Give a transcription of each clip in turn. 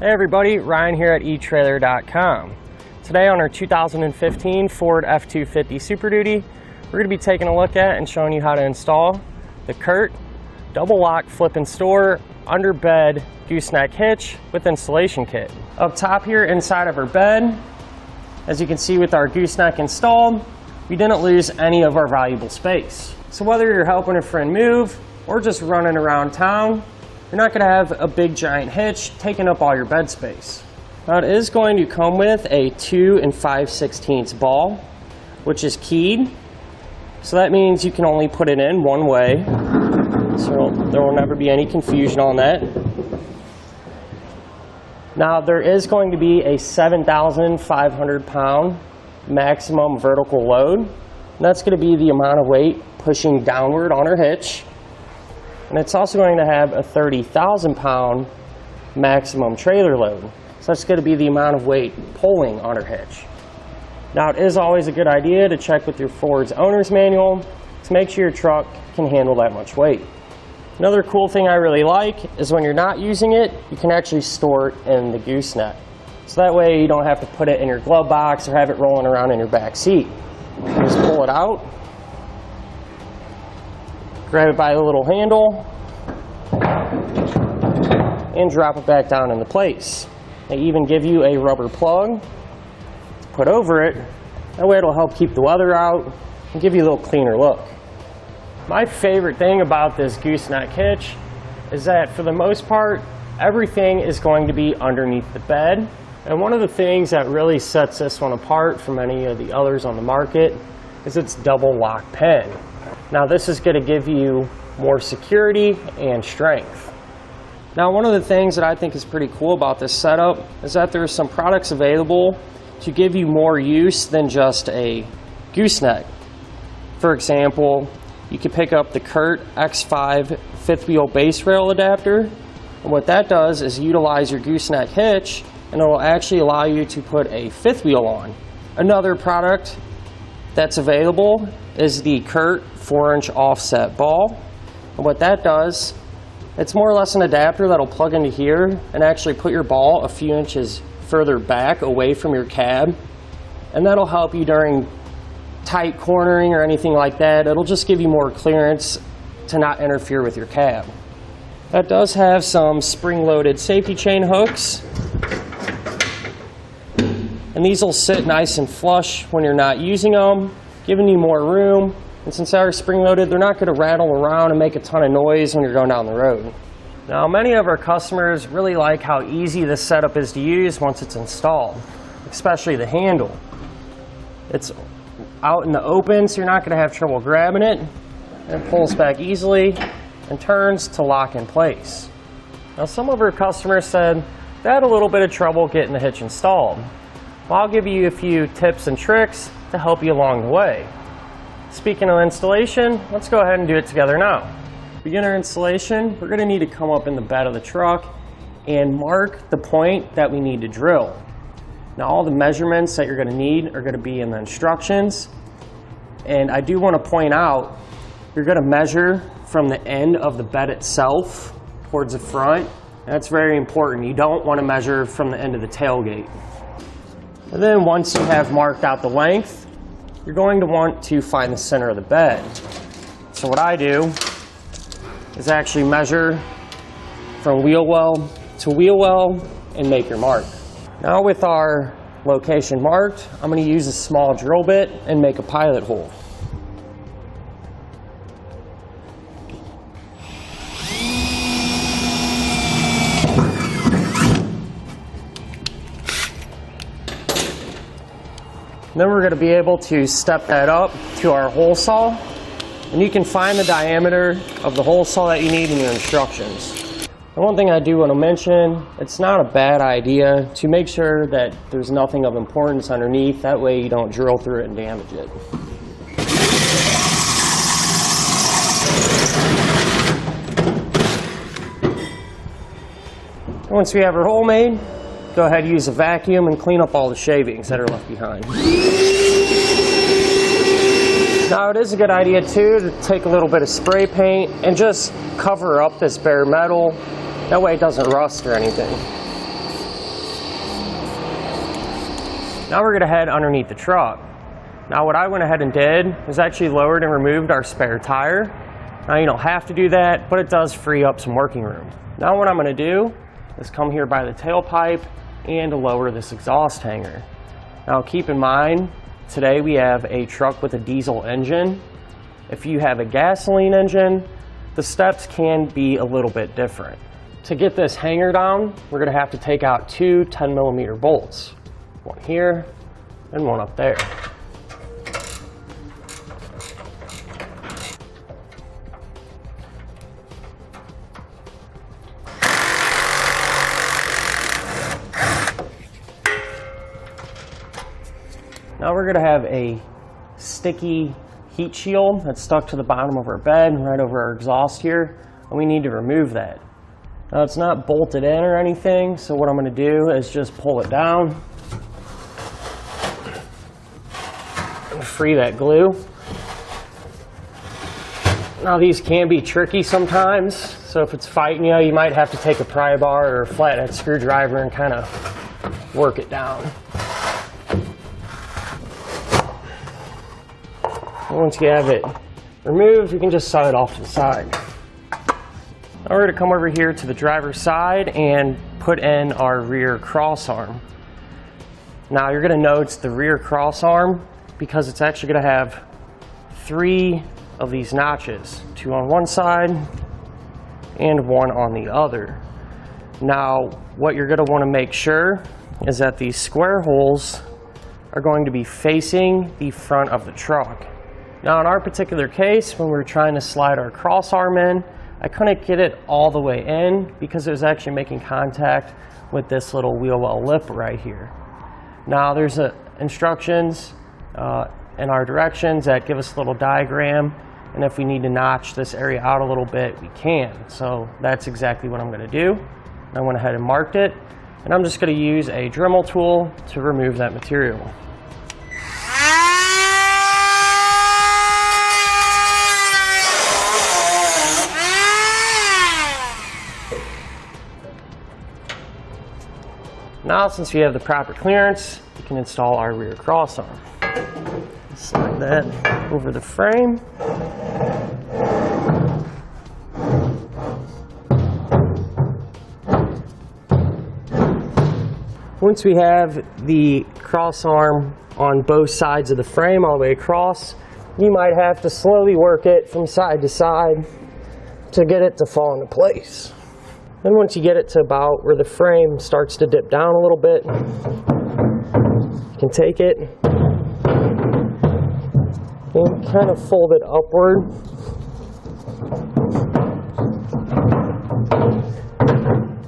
Hey everybody, Ryan here at eTrailer.com. Today on our 2015 Ford F250 Super Duty, we're going to be taking a look at and showing you how to install the CURT double lock flip and store under bed gooseneck hitch with installation kit. Up top here inside of our bed, as you can see with our gooseneck installed, we didn't lose any of our valuable space. So whether you're helping a friend move or just running around town, you're not going to have a big giant hitch taking up all your bed space. Now it is going to come with a 2 5/16 ball, which is keyed. So that means you can only put it in one way. So there will never be any confusion on that. Now there is going to be a 7,500 pound maximum vertical load. And that's going to be the amount of weight pushing downward on our hitch. And it's also going to have a 30,000 pound maximum trailer load. So that's going to be the amount of weight pulling on our hitch. Now it is always a good idea to check with your Ford's owner's manual to make sure your truck can handle that much weight. Another cool thing I really like is when you're not using it, you can actually store it in the gooseneck. So that way you don't have to put it in your glove box or have it rolling around in your back seat. You just pull it out, grab it by the little handle, and drop it back down into place. They even give you a rubber plug to put over it. That way it'll help keep the weather out and give you a little cleaner look. My favorite thing about this gooseneck hitch is that for the most part, everything is going to be underneath the bed. And one of the things that really sets this one apart from any of the others on the market is its double lock pen. Now this is going to give you more security and strength. Now one of the things that I think is pretty cool about this setup is that there are some products available to give you more use than just a gooseneck. For example, you can pick up the CURT X5 fifth wheel base rail adapter. And what that does is utilize your gooseneck hitch and it will actually allow you to put a fifth wheel on. Another product that's available is the CURT 4-inch offset ball. And what that does, it's more or less an adapter that'll plug into here and actually put your ball a few inches further back away from your cab. And that'll help you during tight cornering or anything like that. It'll just give you more clearance to not interfere with your cab. That does have some spring-loaded safety chain hooks. And these will sit nice and flush when you're not using them, giving you more room. And since they are spring-loaded, they're not going to rattle around and make a ton of noise when you're going down the road. Now, many of our customers really like how easy this setup is to use once it's installed, especially the handle. It's out in the open, so you're not going to have trouble grabbing it. And it pulls back easily and turns to lock in place. Now, some of our customers said they had a little bit of trouble getting the hitch installed. Well, I'll give you a few tips and tricks to help you along the way. Speaking of installation, let's go ahead and do it together now. Beginner installation, we're going to need to come up in the bed of the truck and mark the point that we need to drill. Now all the measurements that you're going to need are going to be in the instructions. And I do want to point out, you're going to measure from the end of the bed itself towards the front. That's very important. You don't want to measure from the end of the tailgate. And then once you have marked out the length, you're going to want to find the center of the bed. So what I do is actually measure from wheel well to wheel well and make your mark. Now with our location marked, I'm going to use a small drill bit and make a pilot hole. Then we're going to be able to step that up to our hole saw, and you can find the diameter of the hole saw that you need in your instructions. And one thing I do want to mention, it's not a bad idea to make sure that there's nothing of importance underneath. That way you don't drill through it and damage it. Once we have our hole made, go ahead and use a vacuum and clean up all the shavings that are left behind. Now it is a good idea too to take a little bit of spray paint and just cover up this bare metal. That way it doesn't rust or anything. Now we're going to head underneath the truck. Now what I went ahead and did is actually lowered and removed our spare tire. Now you don't have to do that, but it does free up some working room. Now what I'm going to do is come here by the tailpipe and lower this exhaust hanger. Now keep in mind, today we have a truck with a diesel engine. If you have a gasoline engine, the steps can be a little bit different. To get this hanger down, we're going to have to take out two 10mm bolts. One here and one up there. Now we're going to have a sticky heat shield that's stuck to the bottom of our bed right over our exhaust here, and we need to remove that. Now it's not bolted in or anything, so what I'm going to do is just pull it down and free that glue. Now these can be tricky sometimes, so if it's fighting you, you might have to take a pry bar or a flathead screwdriver and kind of work it down. Once you have it removed, you can just set it off to the side. Now we're going to come over here to the driver's side and put in our rear cross arm. Now you're going to notice the rear cross arm because it's actually going to have 3 of these notches, 2 on one side and 1 on the other. Now what you're going to want to make sure is that these square holes are going to be facing the front of the truck. Now in our particular case, when we were trying to slide our cross arm in, I couldn't get it all the way in because it was actually making contact with this little wheel well lip right here. Now there's instructions in our directions that give us a little diagram, and if we need to notch this area out a little bit, we can. So that's exactly what I'm going to do. I went ahead and marked it, and I'm just going to use a Dremel tool to remove that material. Now, since we have the proper clearance, we can install our rear cross arm. Slide that over the frame. Once we have the cross arm on both sides of the frame all the way across, you might have to slowly work it from side to side to get it to fall into place. Then once you get it to about where the frame starts to dip down a little bit, you can take it and kind of fold it upward.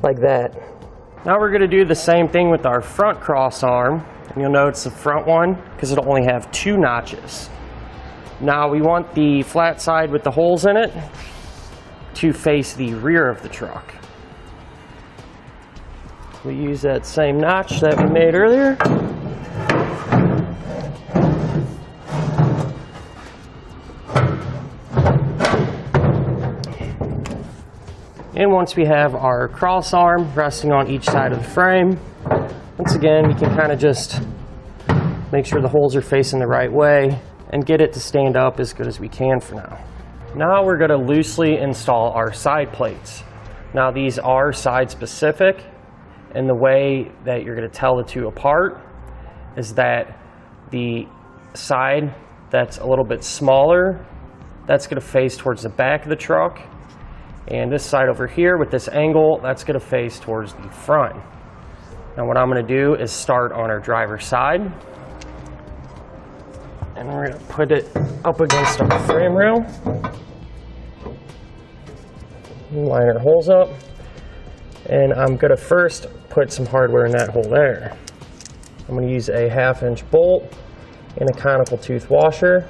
Like that. Now we're going to do the same thing with our front cross arm. And you'll notice the front one, because it'll only have 2 notches. Now we want the flat side with the holes in it to face the rear of the truck. We use that same notch that we made earlier. And once we have our cross arm resting on each side of the frame, once again, we can kind of just make sure the holes are facing the right way and get it to stand up as good as we can for now. Now we're going to loosely install our side plates. Now these are side specific. And the way that you're going to tell the two apart is that the side that's a little bit smaller, that's going to face towards the back of the truck. And this side over here with this angle, that's going to face towards the front. Now what I'm going to do is start on our driver's side. And we're going to put it up against our frame rail. Line our holes up. And I'm going to first put some hardware in that hole there. I'm going to use a 1/2-inch bolt and a conical tooth washer.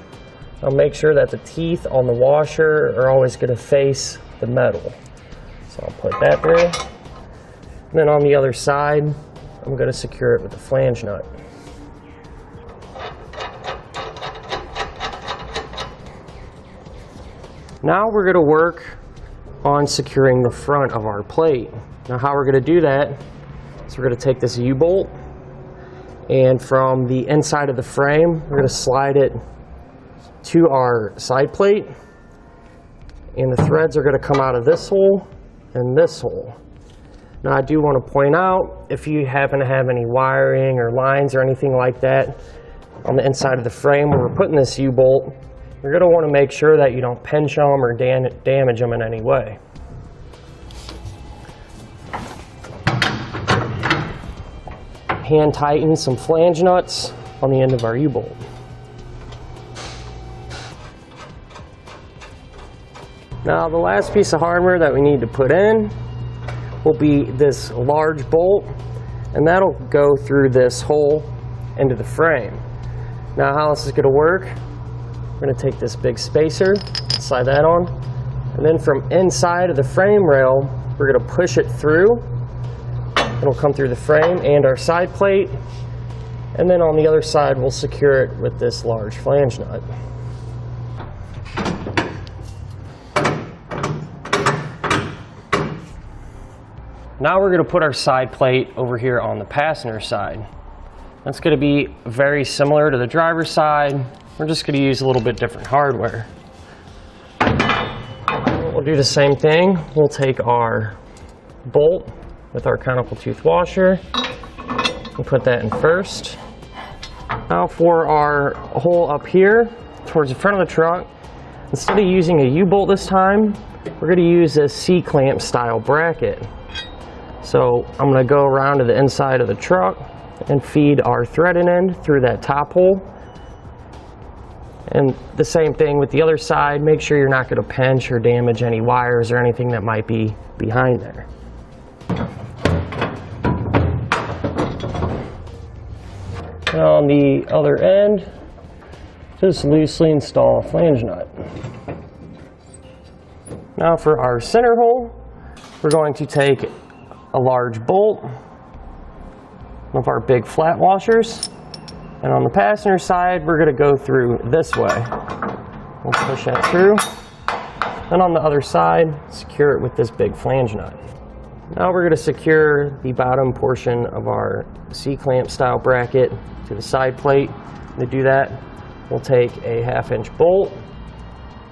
I'll make sure that the teeth on the washer are always going to face the metal. So I'll put that there. And then on the other side, I'm going to secure it with a flange nut. Now we're going to work on securing the front of our plate. Now how we're going to do that is we're going to take this U-bolt And from the inside of the frame, we're going to slide it to our side plate. And the threads are going to come out of this hole and this hole. Now I do want to point out, if you happen to have any wiring or lines or anything like that on the inside of the frame where we're putting this U-bolt, you're going to want to make sure that you don't pinch them or damage them in any way. Hand tighten some flange nuts on the end of our U-bolt. Now the last piece of hardware that we need to put in will be this large bolt, and that'll go through this hole into the frame. Now how this is going to work, we're going to take this big spacer, slide that on, and then from inside of the frame rail, we're going to push it through. It'll come through the frame and our side plate, and then on the other side we'll secure it with this large flange nut. Now we're going to put our side plate over here on the passenger side. That's going to be very similar to the driver's side. We're just going to use a little bit different hardware. We'll do the same thing. We'll take our bolt with our conical tooth washer and put that in first. Now for our hole up here towards the front of the truck, instead of using a U-bolt this time, we're going to use a C-clamp style bracket. So I'm going to go around to the inside of the truck and feed our threaded end through that top hole. And the same thing with the other side. Make sure you're not going to pinch or damage any wires or anything that might be behind there. And on the other end, just loosely install a flange nut. Now for our center hole, we're going to take a large bolt, one of our big flat washers, and on the passenger side we're going to go through this way. We'll push that through, and on the other side secure it with this big flange nut. Now we're going to secure the bottom portion of our C-clamp style bracket to the side plate. To do that, we'll take a 1/2-inch bolt,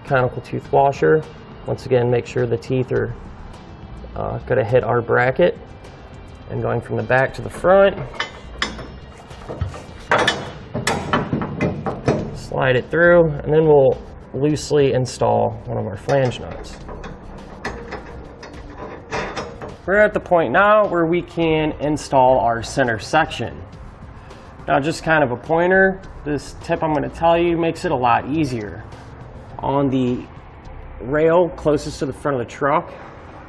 conical tooth washer. Once again, make sure the teeth are going to hit our bracket, and going from the back to the front, slide it through, and then we'll loosely install one of our flange nuts. We're at the point now where we can install our center section. Now just kind of a pointer, this tip I'm going to tell you makes it a lot easier. On the rail closest to the front of the truck,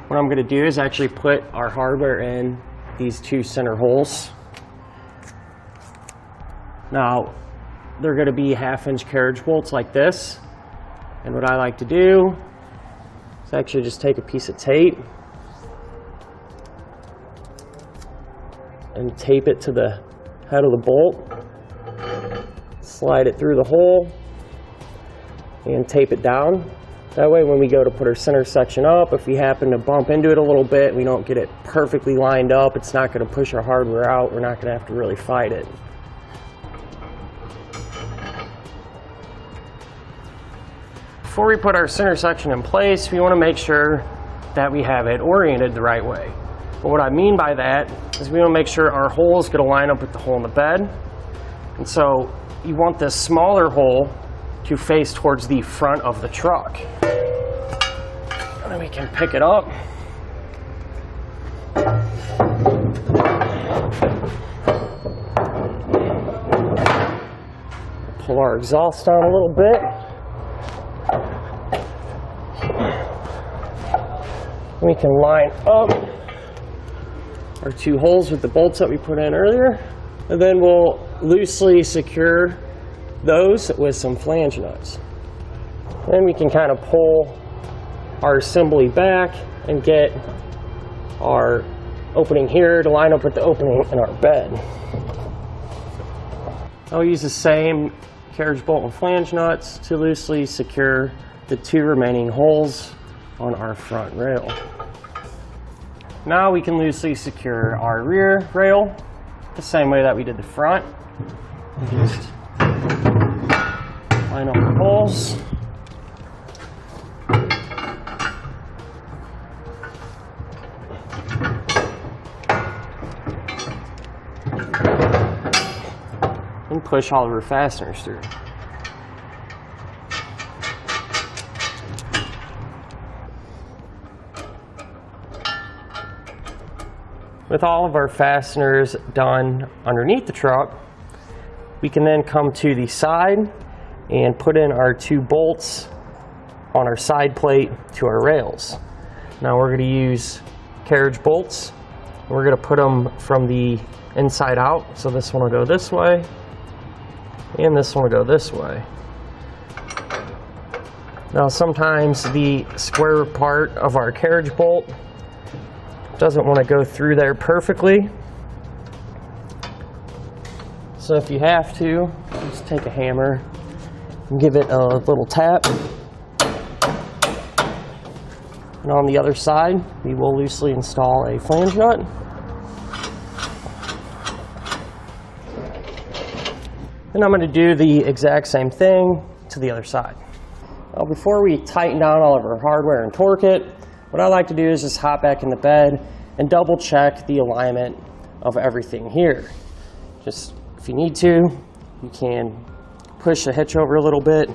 what I'm going to do is actually put our hardware in these two center holes. Now, they're going to be 1/2-inch carriage bolts like this. And what I like to do is actually just take a piece of tape and tape it to the head of the bolt. Slide it through the hole and tape it down. That way when we go to put our center section up, if we happen to bump into it a little bit, we don't get it perfectly lined up, it's not going to push our hardware out, we're not going to have to really fight it. Before we put our center section in place, we want to make sure that we have it oriented the right way. But what I mean by that is we want to make sure our hole is going to line up with the hole in the bed. And so you want this smaller hole to face towards the front of the truck. And then we can pick it up. Pull our exhaust down a little bit. We can line up our two holes with the bolts that we put in earlier. And then we'll loosely secure those with some flange nuts. Then we can kind of pull our assembly back and get our opening here to line up with the opening in our bed. I'll use the same carriage bolt and flange nuts to loosely secure the two remaining holes on our front rail. Now we can loosely secure our rear rail. the same way that we did the front. Just line up the holes. And push all of our fasteners through. With all of our fasteners done underneath the truck, we can then come to the side and put in our 2 bolts on our side plate to our rails. Now we're going to use carriage bolts. We're going to put them from the inside out. So this one will go this way, and this one will go this way. Now sometimes the square part of our carriage bolt doesn't want to go through there perfectly. So if you have to, just take a hammer and give it a little tap. And on the other side, we will loosely install a flange nut. And I'm going to do the exact same thing to the other side. Now, before we tighten down all of our hardware and torque it, what I like to do is just hop back in the bed and double check the alignment of everything here. Just if you need to, you can push the hitch over a little bit,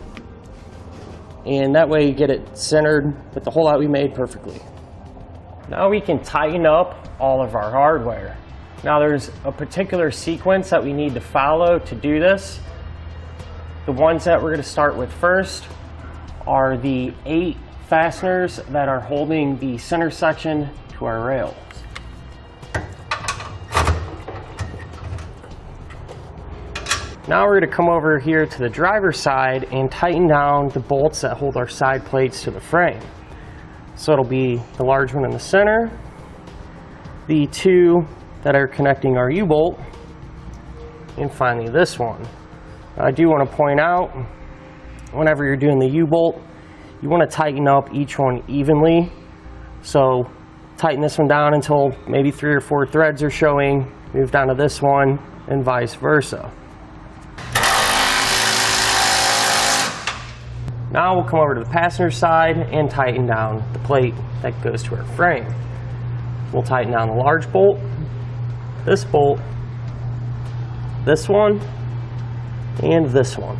and that way you get it centered with the hole that we made perfectly. Now we can tighten up all of our hardware. Now there's a particular sequence that we need to follow to do this. The ones that we're going to start with first are the 8 fasteners that are holding the center section to our rails. Now we're going to come over here to the driver's side and tighten down the bolts that hold our side plates to the frame. So it'll be the large one in the center, the 2 that are connecting our U-bolt, and finally this one. I do want to point out, whenever you're doing the U-bolt, you want to tighten up each one evenly. So tighten this one down until maybe 3 or 4 threads are showing, move down to this one, and vice versa. Now we'll come over to the passenger side and tighten down the plate that goes to our frame. We'll tighten down the large bolt, this one, and this one.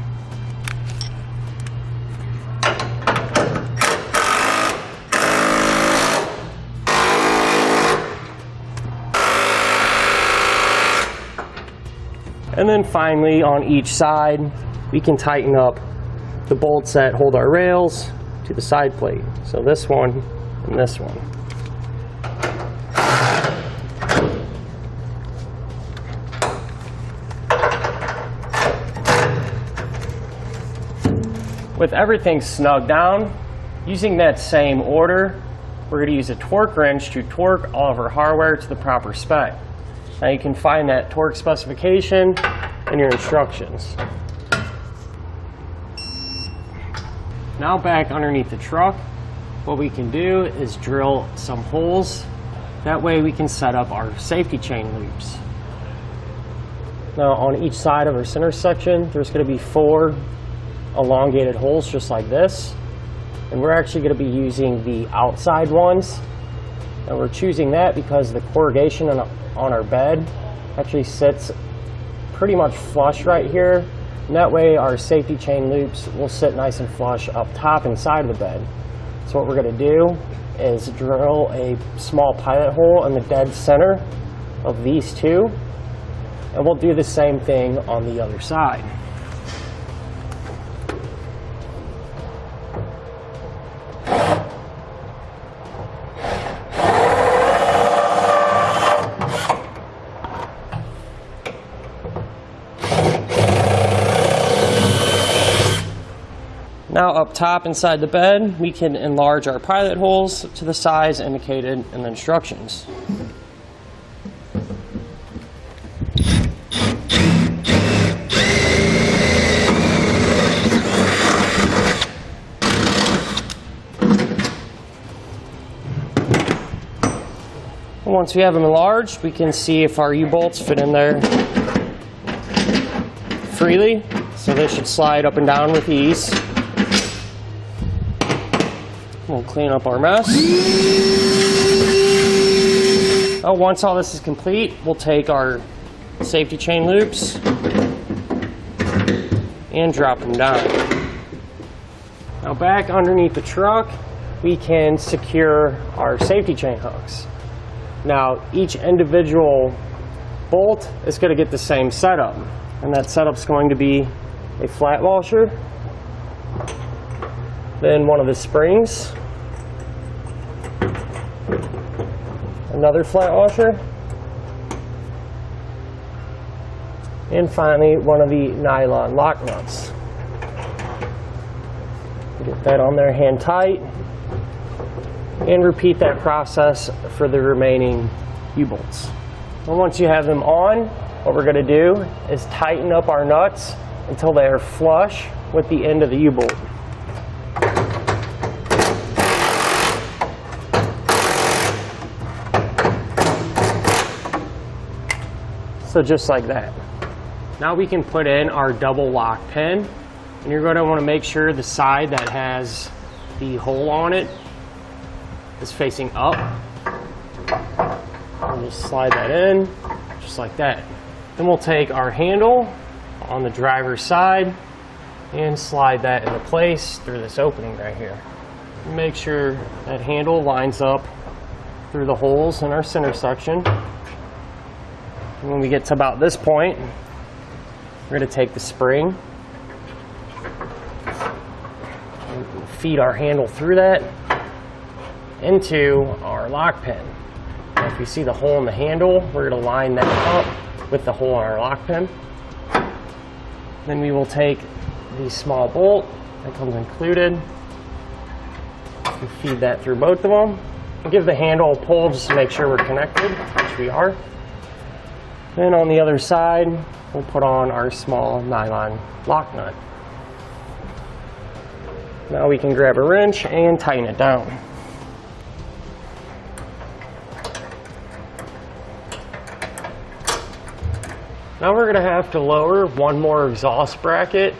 And then finally, on each side, we can tighten up the bolts that hold our rails to the side plate. So this one and this one. With everything snug down, using that same order, we're going to use a torque wrench to torque all of our hardware to the proper spec. Now you can find that torque specification in your instructions. Now back underneath the truck, what we can do is drill some holes. That way we can set up our safety chain loops. Now on each side of our center section, there's going to be 4 elongated holes just like this. And we're actually going to be using the outside ones. And we're choosing that because the corrugation on our bed actually sits pretty much flush right here. And that way our safety chain loops will sit nice and flush up top inside of the bed. So what we're going to do is drill a small pilot hole in the dead center of these 2. And we'll do the same thing on the other side. Now up top inside the bed, we can enlarge our pilot holes to the size indicated in the instructions. once we have them enlarged, we can see if our U-bolts fit in there freely. So they should slide up and down with ease. We'll clean up our mess. Once all this is complete, we'll take our safety chain loops and drop them down. Now back underneath the truck, we can secure our safety chain hooks. Now each individual bolt is going to get the same setup, and that setup's going to be a flat washer, then one of the springs, another flat washer, and finally one of the nylon lock nuts. Get that on there hand tight, and repeat that process for the remaining U-bolts. And once you have them on, what we're going to do is tighten up our nuts until they are flush with the end of the U-bolt. So just like that. Now we can put in our double lock pin, and you're going to want to make sure the side that has the hole on it is facing up. We'll just slide that in, just like that. Then we'll take our handle on the driver's side and slide that into place through this opening right here. Make sure that handle lines up through the holes in our center section. And when we get to about this point, we're going to take the spring and feed our handle through that into our lock pin. And if you see the hole in the handle, we're going to line that up with the hole in our lock pin. Then we will take the small bolt that comes included and feed that through both of them. And give the handle a pull just to make sure we're connected, which we are. Then on the other side, we'll put on our small nylon lock nut. Now we can grab a wrench and tighten it down. Now we're going to have to lower one more exhaust bracket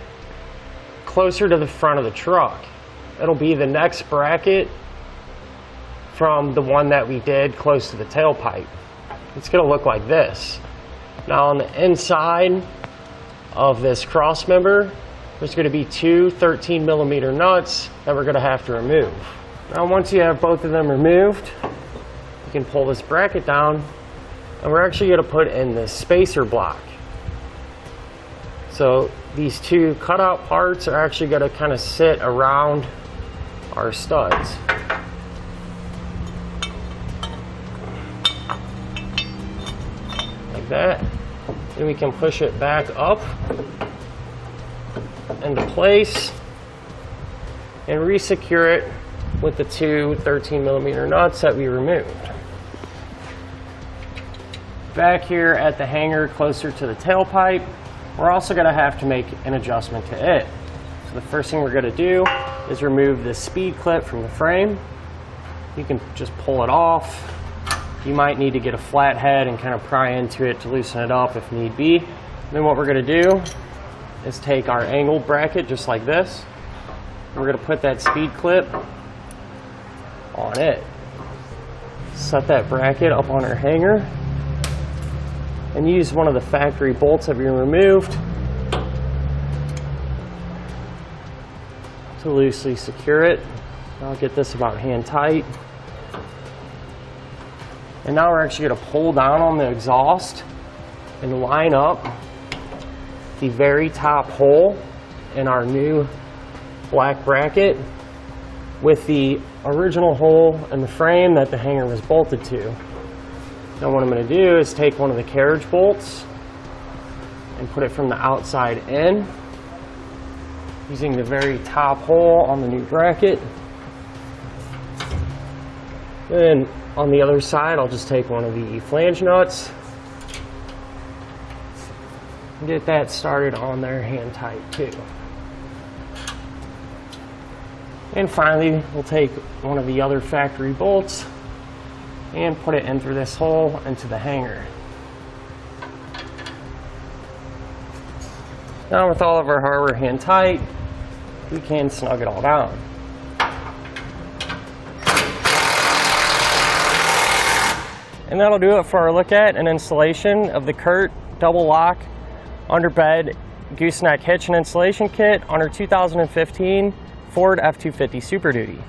closer to the front of the truck. It'll be the next bracket from the one that we did close to the tailpipe. It's going to look like this. Now on the inside of this cross member, there's going to be two 13mm nuts that we're going to have to remove. Now once you have both of them removed, you can pull this bracket down, and we're actually going to put in this spacer block. So these two cutout parts are actually going to kind of sit around our studs. Like that. Then we can push it back up into place and re-secure it with the two 13mm nuts that we removed. Back here at the hanger closer to the tailpipe, we're also going to have to make an adjustment to it. So the first thing we're going to do is remove this speed clip from the frame. You can just pull it off. You might need to get a flat head and kind of pry into it to loosen it up if need be. Then what we're going to do is take our angled bracket just like this. We're going to put that speed clip on it. Set that bracket up on our hanger and use one of the factory bolts that we removed to loosely secure it. I'll get this about hand tight. And now we're actually going to pull down on the exhaust and line up the very top hole in our new black bracket with the original hole in the frame that the hanger was bolted to. Now what I'm going to do is take one of the carriage bolts and put it from the outside in, using the very top hole on the new bracket. Then on the other side, I'll just take one of the flange nuts and get that started on there hand tight too. And finally, we'll take one of the other factory bolts and put it in through this hole into the hanger. Now with all of our hardware hand tight, we can snug it all down. And that'll do it for our look at and installation of the CURT double lock underbed gooseneck hitch and installation kit on our 2015 Ford F250 Super Duty.